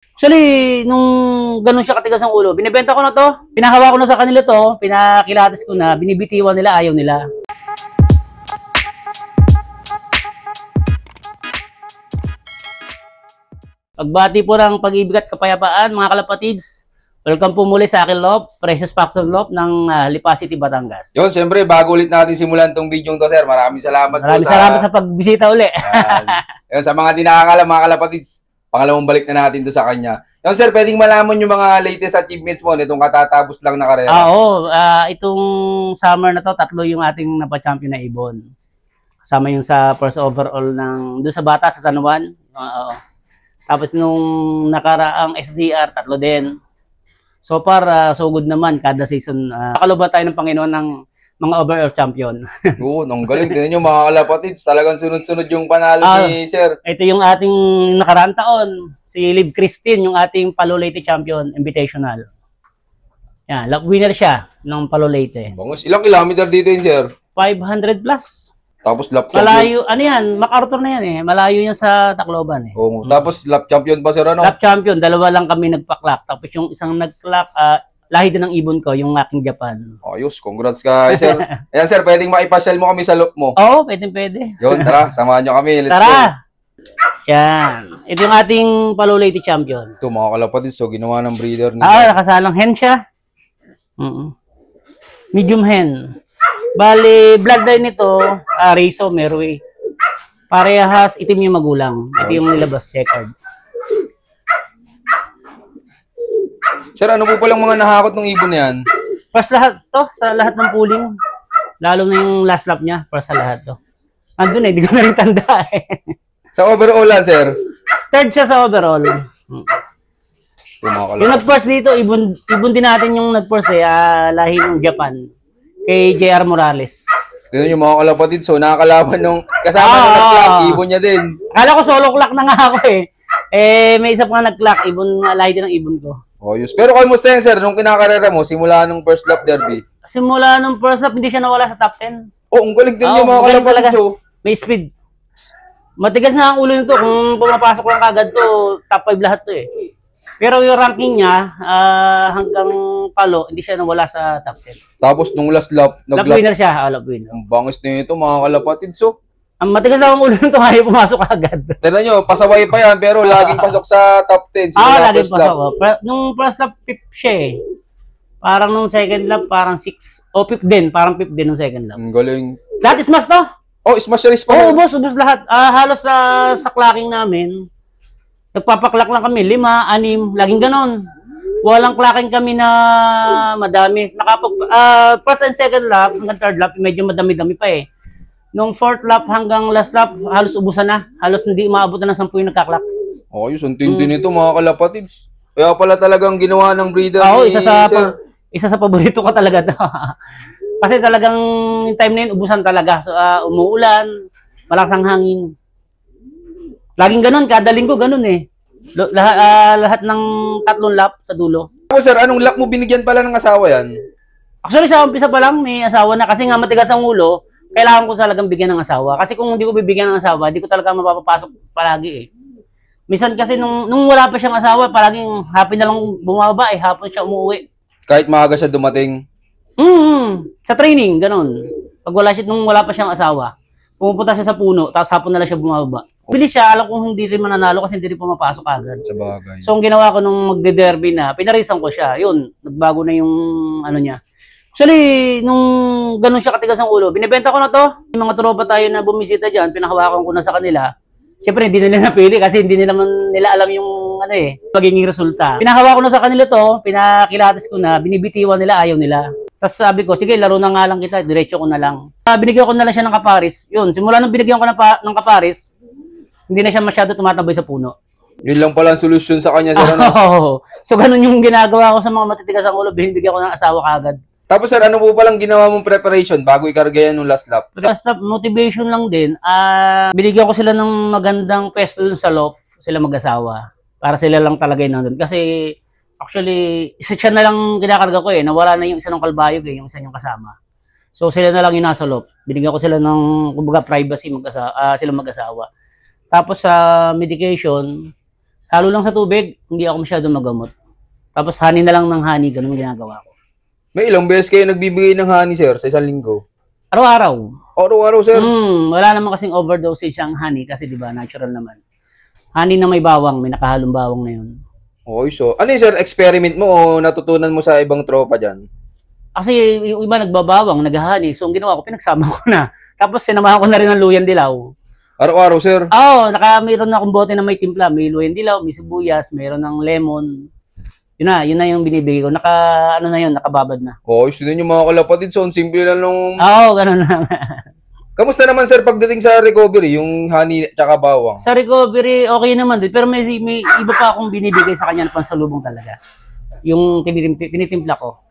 Actually, nung ganun siya katigas ang ulo, binibenta ko na to, pinahawa ko na sa kanila to, pinakilatis ko na, binibitiwan nila, ayaw nila. Pagbati po ng pag-ibig at kapayapaan, mga kalapatids. Welcome po muli sa akin, Lop, Precious Paxson Lop ng Lipa City, Batangas. Yun, siyempre, bago ulit natin simulan tong video to, sir. Maraming salamat salamat sa pagbisita uli. Yun, sa mga di nakakala, mga kalapatids, pangalawang balik na natin to sa kanya. Yun, sir, pwedeng malaman yung mga latest achievements mo nitong katatapos lang na karera. Oo, itong summer na to, 3 yung ating napa-champion na ibon. Kasama yung sa first overall ng doon sa bata sa San Juan. Tapos nung nakaraang SDR, 3 din. So far, so good naman kada season. Nakaluba tayo ng Panginoon ng mga overall champion. Oo, ang galing. Tignan nyo mga kalapatids, talagang sunod-sunod yung panalo ni sir. Ito yung ating nakaraang taon. Si Liv Christine, yung ating Palo Leyte champion, invitational. Yan, winner siya ng Palo Leyte. Bangos, ilang kilometer dito yun, sir? 500 plus. Tapos lap champion. Malayo, ano yan, MacArthur na yan eh. Malayo yan sa Tacloban eh. Oo, tapos lap champion pa, sir, ano? Lap champion, 2 lang kami nagpa-clock. Tapos yung isang nag-clock, lahi din ng ibon ko, yung aking Japan. Ayos, congrats ka, sir. Ayan, sir, pwedeng maipasyal mo kami sa loop mo. Oo, pwede. Yun, tara, samahan nyo kami. Let's Tara! go. Yan. Ito yung ating Palo Leyte champion. Ito, mga kalapatids, so ginawa ng breeder ni nakasalang hen siya. Medium hen. Bali, bloodline nito, Reso, Merway. Parehas, itim yung magulang. Ito yung nilabas, checkered. Sir, ano po palang mga nahakot ng ibon na yan? First lahat to, sa lahat ng pooling. Lalo na yung last lap niya, first sa lahat to. Andun di ko na rin tanda eh. Sa overall lang, sir? 3rd siya sa overall. Yung nag-first dito, ibon din natin yung nag-first lahi ng Japan. Kay JR Morales. Tignan yung mga kalapatid, so nakakalaban nung kasama nung nag-clock, ibon niya din. Akala ko solo clock na nga ako eh. May isa pa nag-clock, lahi din ng ibon ko. Oh, yes. Pero kamusta yan, sir? Nung kinakarera mo, simula nung first lap derby? Simula nung first lap, hindi siya nawala sa top 10. Oh, ang galing din yung mga kalapatid, so. May speed. Matigas na ang ulo nito. Kung pumapasok lang kagad to, top 5 lahat to eh. Pero yung ranking niya, hanggang Palo, hindi siya nawala sa top 10. Tapos nung last lap, lap winner siya, lap winner. Ang bangis na ito, mga kalapatid, so. Ang matigas na ang ulo nito, ayaw pumasok agad. Tignan nyo, pasaway pa yan, pero laging pasok sa top 10. Laging pasok. Nung first lap, 5th siya eh. Parang nung second lap, parang 6. O 5th din, parang 5th din nung second lap. Ang galing. Lahat smash to? Oh, smash race pa. Oo, ubos lahat. Halos sa clocking namin, nagpapaklak lang kami, 5, 6, laging ganon. Walang clocking kami na madami. First and second lap, hanggang third lap, medyo madami-dami pa eh. Nung 4th lap hanggang last lap, halos ubusan na. Halos hindi maabot na ng 10 yung nagkaklak. Oh, yun, ang tindi nito mga kalapatids. Kaya pala talagang ginawa ng breeder isa sa paborito ko talaga to. Kasi talagang yung time na yun, ubusan talaga. So, umuulan, malakas ang hangin. Laging ganun, kada linggo ganun eh. Lahat ng 3 lap sa dulo. Oh, sir, anong lap mo binigyan pala ng asawa yan? Actually, sa umpisa pa lang, may asawa na. Kasi nga matigas ang ulo, kailangan ko talagang bigyan ng asawa. Kasi kung hindi ko bibigyan ng asawa, hindi ko talaga mapapapasok palagi eh. Minsan kasi nung wala pa siyang asawa, palaging happy na lang bumaba eh. Hapon siya umuwi. Kahit maaga siya dumating? Sa training, ganun. Pag nung wala pa siyang asawa, pumupunta siya sa puno, tapos hapon na lang siya bumaba. Bilis siya, alam kong hindi rin mananalo kasi hindi rin pumapasok agad. Sa bagay. So, ang ginawa ko nung magde-derby na, pinarisan ko siya. Yun, nagbago na yung ano niya. Actually, nung ganun siya katigas ang ulo, binibenta ko na to. Yung mga tropa tayo na bumisita dyan, pinahawakan ko na sa kanila. Siyempre, hindi nila napili kasi hindi nila alam yung magiging resulta. Pinahawa ko na sa kanila to, pinakilatis ko na, binibitiwan nila, ayaw nila. Tapos sabi ko, sige, laro na nga lang kita, diretso ko na lang. Binigyan ko na lang siya ng kaparis. Yun, simula nung binigyan ko ng kaparis, hindi na siya masyado tumatabay sa puno. Yun lang pala ang solusyon sa kanya, sir, ano? So, ganun yung ginagawa ko sa mga matitigas ang ulo, binibigyan ko ng asawa kagad. Tapos, sir, ano po palang ginawa mong preparation bago ikarga yan ng last lap? Last lap, motivation lang din. Binigyan ko sila ng magandang pwesto dun sa loft, sila mag-asawa. Para sila lang talaga yun nandun. Kasi, actually, isa siya na lang kinakarga ko eh. Nawala na yung isa ng kalbayog eh, yung isa yung kasama. So, sila na lang yung nasa loft. Binigyan ko sila ng, kumbaga, privacy sila mag-asawa. Tapos sa medication, Halo lang sa tubig, hindi ako masyadong magamot. Tapos honey na lang ng honey, ganun ginagawa ko. May ilang beses kayo nagbibigay ng honey, sir, sa isang linggo? Araw-araw. Araw-araw, sir? Wala naman kasing overdosage ang honey kasi di ba natural naman. Honey na may bawang, may nakahalong bawang na yun. Okay, so ano yun, sir, experiment mo o natutunan mo sa ibang tropa dyan? Kasi yung iba nagbabawang, nag-honey. So ang ginawa ko, pinagsama ko na. Tapos sinamahan ko na rin ng luyan dilaw. Araw-araw, sir? Oo, mayroon na akong bote na may timpla. May luyan dilaw, may sibuyas, mayroon ng lemon. Yun na yung binibigay ko. Nakababad na. Okay, so yun yung mga kalapatid. So, ang simple lang nung... Oo, ganun lang. Kamusta naman, sir, pagdating sa recovery, yung honey tsaka bawang? Sa recovery, okay naman din. Pero may iba pa akong binibigay sa kanya na pansalubong talaga. Yung tinitimpla ko.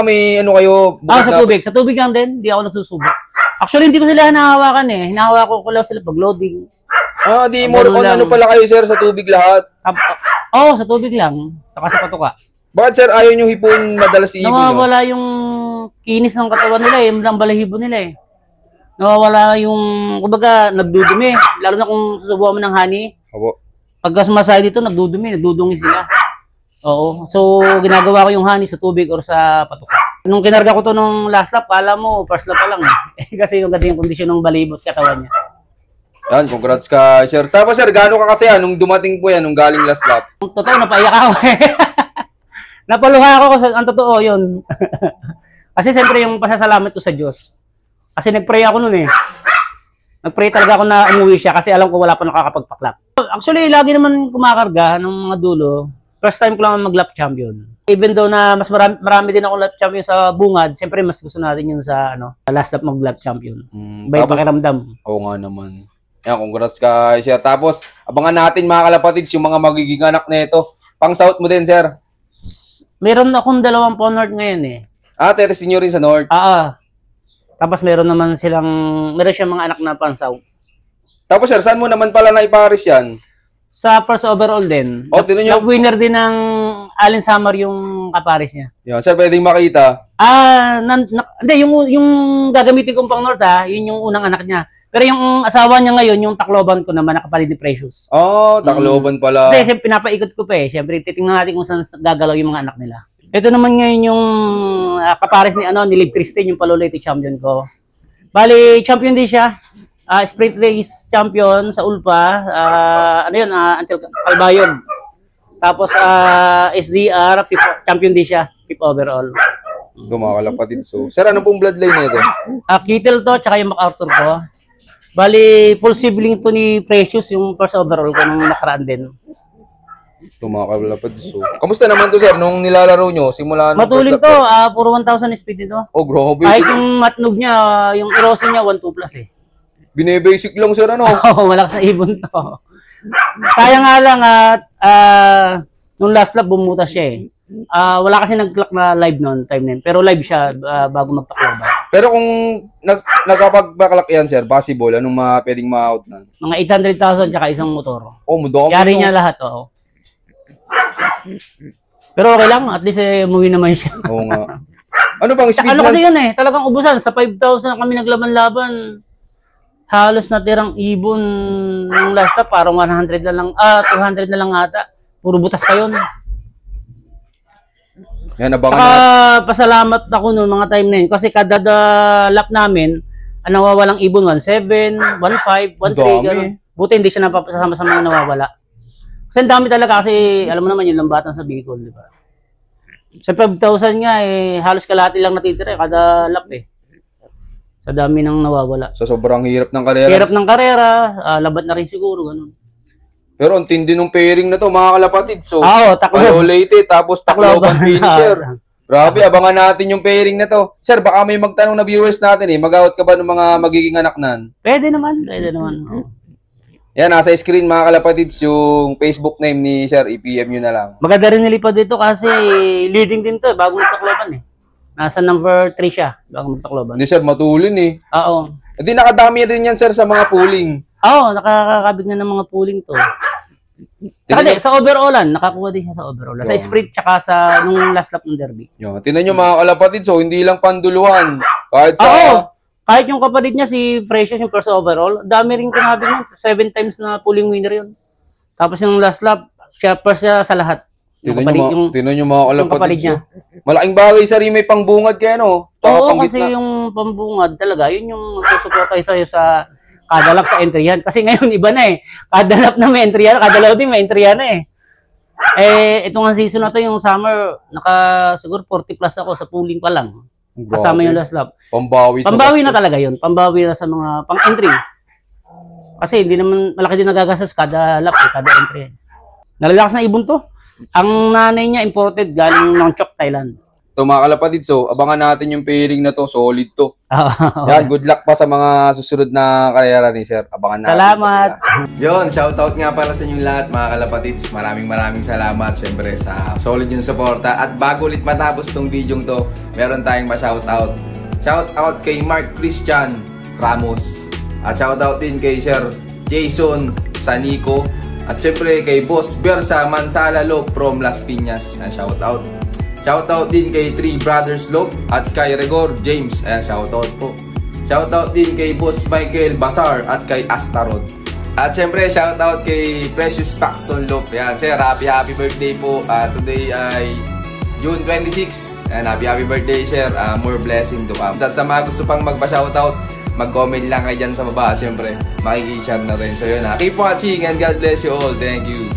May ano kayo? Sa tubig. Sa tubig lang din. Hindi ako nagsusubok. Actually, hindi ko sila hinahawakan eh. Hinahawakan ko lang sila pag loading. Di more on ano pala kayo, sir, sa tubig lahat? Sa tubig lang. Saka sa patuka. Bakit, sir, ayaw nyo hipon madalas si ibon nyo? Nawawala yung kinis ng katawan nila eh. Yung balahibo nila eh. Nawawala yung, kumbaga, nagdudumi. Lalo na kung susubukan mo ng honey. Opo. Pagka sumasaya dito, nagdudungi sila. Oo. So, ginagawa ko yung honey sa tubig or sa patuka. Nung kinarga ko to nung last lap, kala mo, first lap pa lang eh. Kasi yung ganda yung kondisyon ng balahibo at katawan niya. Yan, congrats ka, sir. Tapos, sir, gaano ka kasi nung dumating po yan, nung galing last lap? Totoo, napaiyak ako eh. Napaluha ako kasi ang totoo yun. Kasi siyempre yung pasasalamat ko sa Diyos. Kasi nagpray ako nun eh. Nagpray talaga ako na umuwi siya kasi alam ko wala pa nakakapagpaklap. Actually, lagi naman kumakarga ng mga dulo. First time ko lang mag-lap champion. Even though na mas marami din ako lap champion sa bungad, siyempre mas gusto natin yun sa last lap mag-lap champion. By pakiramdam. Oo nga naman. Yan, congrats ka, sir. Tapos, abangan natin mga kalapatids, yung mga magiging anak na ito. Pang-south mo din, sir? Meron akong 2 North ngayon eh. Teresin nyo rin sa North? Tapos meron siyang mga anak na pang-south. Tapos, sir, saan mo naman pala naiparis yan? Sa first overall din. Nag-winner din ng Allen Summer yung kaparis niya. Yan, sir, pwedeng makita? Hindi, yung gagamitin kong pang-North yun yung unang anak niya. Pero yung asawa niya ngayon, yung Tacloban ko naman, nakapalit ni Precious. Tacloban pala. Kasi pinapaikot ko pa eh. Siyempre, titingnan natin kung saan gagalaw yung mga anak nila. Ito naman ngayon yung kapares ni Liv Christine, yung Palolete champion ko. Bali, champion din siya. Sprint race champion sa Ulpa. Until Calbayog. Tapos, SDR, champion din siya. 5th overall. Gumakalapatid. So, sir, ano pong bloodline nito? Kittle to, tsaka yung MacArthur ko. Bali, full sibling to ni Precious, yung first overall ko nung nakaraan din. Tumakalapad. So, kamusta naman to, sir? Nung nilalaro nyo, simula nung matulin to, puro 1,000 speed ito. Grabe. Kahit yung matnog niya, yung erosion niya, 1-2 plus eh. Bine-basic lang, sir, ano? Malakas na ibon to. Sayang nga lang nung last lap bumutas siya eh. Wala kasi nag-clock na live noon, time na yun. Pero live siya bago magtakloban. Pero kung nagkapag-backlack yan, sir, possible, anong pwedeng ma-out na? Mga 800,000 tsaka isang motor. Madami. Yari niya lahat, oo. Pero okay lang, at least umuwi naman siya. Oo nga. Ano bang speed kasi yun eh, talagang ubusan. Sa 5,000 kami naglaban-laban. Halos natirang ibon ng last up, parang 100 na lang, 200 na lang ata. Puro butas pa yun. Yan, abangan natin. Pasalamat ako noon mga time na yun. Kasi kada lap namin, nawawalang ibon 1.7, 1.5, 1.3. Buti hindi siya napapasama sa mga nawawala. Kasi ang dami talaga kasi, alam mo naman yung lambatan sa Bicol, di ba? Sa 5,000 nga halos kalahati lang natitira kada lap eh. Sa dami nang nawawala. So sobrang hirap ng karera. Hirap ng karera, labat na rin siguro, ganun. Pero ang tindi ng pairing na to, mga kalapatid. So, Palolete, tapos Tacloban finisher. Grabe, abangan natin yung pairing na to. Sir, baka may magtanong na viewers natin mag-out ka ba ng mga magiging anak nan? Pwede naman. Yan, nasa screen mga kalapatids yung Facebook name ni Sir, i-PM nyo na lang. Maganda rin nilipad dito kasi leading din to, bago magtakloban eh. Nasa number 3 siya, bago magtakloban. Hindi sir, matulin eh. Oo. Hindi nakadami rin yan sir sa mga pooling. Oo, nakakakabig na ng mga pooling to. Saka sa overallan, nakakuha din siya sa overall. Sa sprint tsaka sa nung last lap ng derby. Tinan nyo mga kalapatids, so hindi lang panduluhan. Kahit sa... Kahit yung kapatid niya, si Precious, yung first overall, dami rin kinabig nun. 7 times na pulling winner yun. Tapos yung last lap, Siya first siya sa lahat. Tinan nyo mga yung kapalit kalapatids. niya. Malaking bagay sa rin may pangbungad kaya no? Oo, kasi yung pambungad talaga, yun yung magsusuporta sa'yo sa kada lap sa entry yan. Kasi ngayon iba na eh. Kada lap na may entry yan, kada lap din may entry yan eh. Ito nga season na to, yung summer, siguro 40 plus ako sa pooling pa lang. Kasama yung last lap. Pambawi na talaga yun. Pambawi na sa mga pang-entry. Kasi hindi naman malaki din nagagastos kada lap, kada entry. Nalalakas na ibon to. Ang nanay niya imported galing ng Chok, Thailand. Ito mga kalapatids, so abangan natin yung pairing na to. Solid to. Yan, good luck pa sa mga susunod na karera ni Sir. Abangan natin. Salamat. Yun, shoutout nga para sa inyong lahat mga kalapatids. Maraming salamat syempre sa solid yung suporta. At bago ulit matapos tong video to, meron tayong ma-shoutout. Shoutout kay Mark Christian Ramos. At shoutout din kay Sir Jason Sanico. At syempre kay Boss Bersa Mansala Lop from Las Piñas. Shoutout. Shoutout din kay Three Brothers Lop at kay Regor James. Ayan, shoutout po. Shoutout din kay Boss Michael Basar at kay Astarod. At syempre, shoutout kay Precious Paxton Lop. Ayan, sir, happy birthday po. Today ay June 26. Ayan, happy birthday, sir. More blessing to come. Sa mga gusto pang magpa-shoutout, mag-comment lang kayo dyan sa baba. Syempre, makikishare na rin. So yun, keep watching and God bless you all. Thank you.